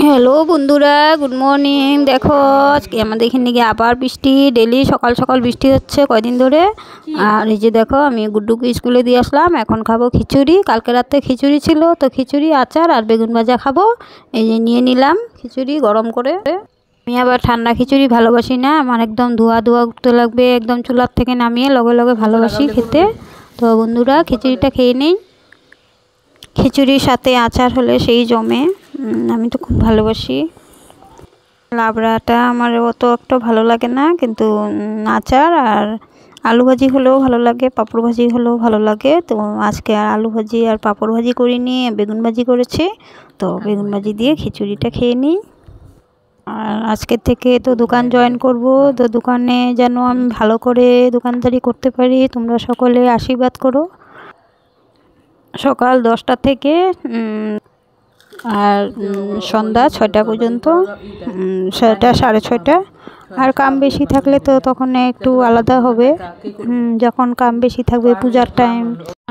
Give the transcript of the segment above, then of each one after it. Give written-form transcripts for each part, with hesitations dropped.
Hello বন্ধুরা, good morning. দেখো আজকে আমাদের এখানে গিয়ে আবার বৃষ্টি, ডেলি সকাল সকাল বৃষ্টি হচ্ছে কয়দিন ধরে। আর এই যে দেখো আমি গুড্ডুকে স্কুলে দিয়ে আসলাম। এখন খাবো খিচুড়ি, কালকে রাতে খিচুড়ি ছিল তো খিচুড়ি, আচার আর বেগুন ভাজা খাবো। এই যে নিয়ে নিলাম খিচুড়ি গরম করে। আমি আবার ঠান্ডা খিচুড়ি ভালোবাসি না, আমার একদম ধোয়া ধোয়া উঠতে লাগবে, একদম চুলার থেকে নামিয়ে লগে লগে ভালোবাসি খেতে। তো বন্ধুরা খিচুড়িটা খেয়ে নেই। খিচুড়ির সাথে আচার হলে সেই জমে। আমি তো খুব ভালোবাসি। লাবড়াটা আমার অত একটা ভালো লাগে না, কিন্তু আচার আর আলু ভাজি হলেও ভালো লাগে, পাঁপড় ভাজি হলেও ভালো লাগে। তো আজকে আর আলু ভাজি আর পাঁপড় ভাজি করিনি, বেগুন ভাজি করেছি। তো বেগুন ভাজি দিয়ে খিচুড়িটা খেয়ে নিই। আর আজকের থেকে তো দোকান জয়েন করব, তো দোকানে যেন আমি ভালো করে দোকানদারি করতে পারি, তোমরা সকলে আশীর্বাদ করো। সকাল 10টা থেকে আর সন্ধ্যা 6টা পর্যন্ত, 6টা 6:30। আর কাম বেশি থাকলে তো তখন একটু আলাদা হবে, যখন কাম বেশি থাকবে পূজার টাইম।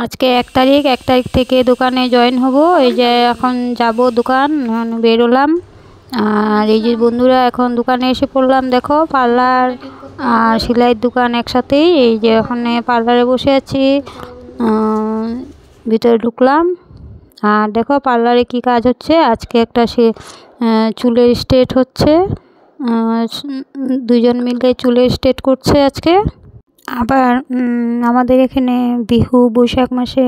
আজকে 1 তারিখ, 1 তারিখ থেকে দোকানে জয়েন হব। এই যে এখন যাব দোকান, বেরোলাম। আর এই যে বন্ধুরা এখন দোকানে এসে পড়লাম। দেখো পার্লার আর সেলাইয়ের দোকান একসাথেই। এই যে ওখানে পার্লারে বসে আছি, ভিতরে ঢুকলাম। আর দেখো পার্লারে কি কাজ হচ্ছে আজকে, একটা সে চুলের স্ট্রেট হচ্ছে। দুজন মিলে চুলের স্ট্রেট করছে আজকে। আবার আমাদের এখানে বিহু, বৈশাখ মাসে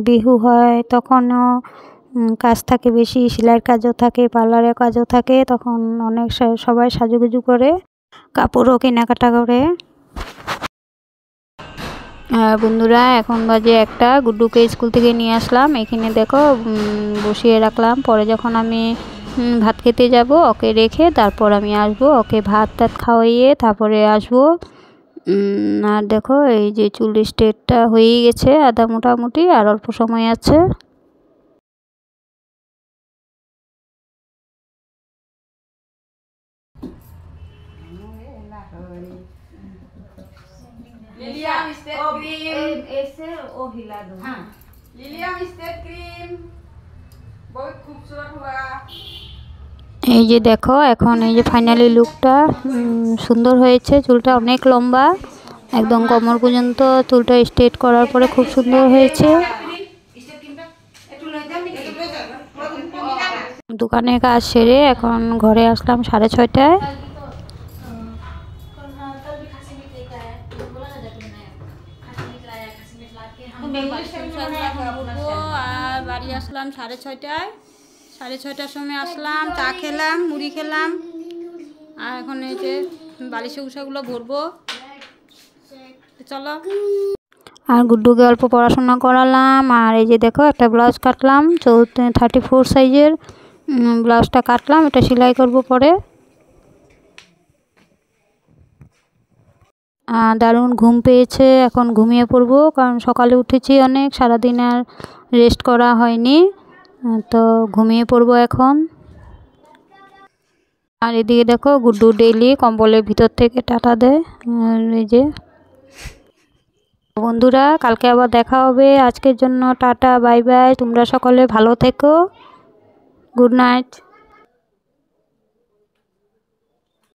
বিহু হয়, তখনও কাজ থাকে বেশি, সেলাইয়ের কাজও থাকে, পার্লারের কাজও থাকে। তখন অনেক সবাই সাজুগুজু করে, কাপড়ও কেনাকাটা করে। বন্ধুরা এখন বাজে 1টা, গুড্ডুকে স্কুল থেকে নিয়ে আসলাম। এখানে দেখো বসিয়ে রাখলাম, পরে যখন আমি ভাত খেতে যাব ওকে রেখে তারপর আমি আসবো, ওকে ভাত টাত খাওয়াইয়ে তারপরে আসবো। আর দেখো এই যে চুল স্ট্রেটটা হয়েই গেছে আধা, মোটামুটি আর অল্প সময় আছে। लिलियम स्टेट क्रीम ऐसे वो हिला दो। हाँ, लिलियम स्टेट क्रीम बहुत खूबसूरत हुआ। এই যে দেখো এখন এই যে ফাইনালি লুকটা সুন্দর হয়েছে। চুলটা অনেক লম্বা, একদম কোমর পর্যন্ত চুলটা স্ট্রেট করার পরে খুব সুন্দর হয়েছে। দোকানের কাজ সেরে এখন ঘরে আসলাম 6:30টায়। আর বাড়ি আসলাম 6:30টায়। 6:30টার সময় আসলাম, চা খেলাম, মুড়ি খেলাম। আর এখন এই যে বালিশে উষাগুলো ভরবো, চলো। আর গুড্ডুকে অল্প পড়াশোনা করালাম। আর এই যে দেখো একটা ব্লাউজ কাটলাম, 34 সাইজের ব্লাউজটা কাটলাম, এটা সেলাই করব পরে। দারুণ ঘুম পেয়েছে, এখন ঘুমিয়ে পড়বো, কারণ সকালে উঠেছি অনেক, সারাদিন আর রেস্ট করা হয়নি, তো ঘুমিয়ে পড়বো এখন। আর এদিকে দেখো গুড্ডু ডেইলি কম্বলের ভিতর থেকে টাটা দেয়। আর এই যে বন্ধুরা কালকে আবার দেখা হবে, আজকের জন্য টাটা, বাই বাই। তোমরা সকলে ভালো থেকো, গুড নাইট।